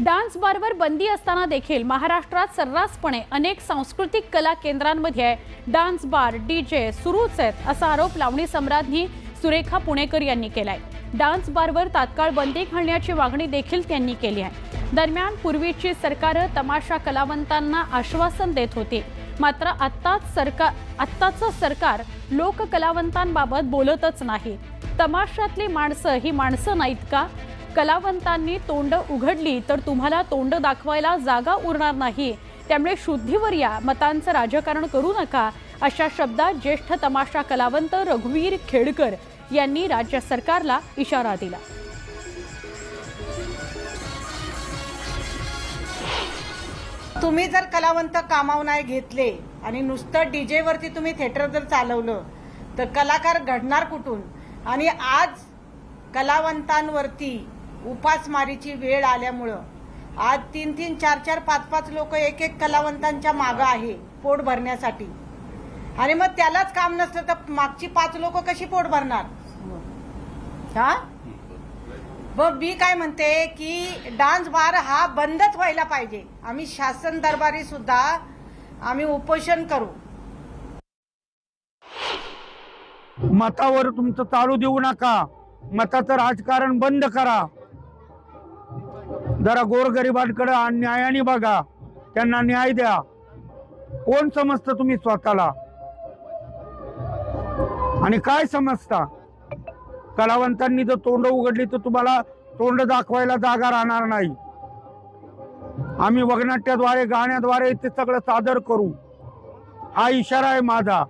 Dance बारवर बंदी असताना देखील महाराष्ट्रात सर्रासपणे अनेक सांस्कृतिक कला केंद्रांमध्ये डान्स बार डीजे सुरूच आहेत असा आरोप लावणी सम्राज्ञी सुरेखा पुणेकर यांनी केलाय। डान्स बारवर तात्काळ बंदी घालण्याची मागणी देखील त्यांनी केली आहे। दरम्यान पूर्वीची सरकार तमाशा कलावंतांना आश्वासन देत होती, मात्र आत्ताचं सरकार लोक कलावंतांबाबत बोलतच नाही। तमाशातली माणसं ही माणसं नाहीत का? कलावंतांनी तोंड उघडली तर तुम्हाला तोंड दाखवायला जागा उरणार नाही, त्यामुळे शुद्धीवर या, मतांचं राजकारण करू नका, अशा शब्दात ज्येष्ठ तमाशा कलावंत रघुवीर खेडकर यांनी राज्य सरकारला इशारा दिला। तुम्ही जर कलावंत कामावर नाही घेतले आणि नुसतं डीजे वरती तुम्ही थिएटर जर चालवलं तर कलाकार घडणार कुठून? आणि आज कलावंतांवरती उपासमारीची वेळ आल्यामुळं आज 3-3, 4-4, 5-5 लोक एक कलावंतांच्या मागं आहे पोट भरण्यासाठी। आणि मग त्यालाच काम नसलं तर मागची 5 लोक कशी पोट भरणार? हा मग मी काय म्हणते की डान्स बार हा बंदच व्हायला पाहिजे। आम्ही शासन दरबारी सुद्धा आम्ही उपोषण करू। मतावर तुमचं चालू देऊ नका, मताचं राजकारण बंद करा। जरा गोरगरिबांकडे न्यायाने बघा, त्यांना न्याय द्या। कोण समजतं तुम्ही स्वतःला आणि काय समजता? कलावंतांनी जर तोंड उघडली तर तुम्हाला तोंड दाखवायला जागा राहणार नाही। आम्ही वगनाट्याद्वारे गाण्याद्वारे ते सगळं सादर करू, हा इशारा आहे माझा।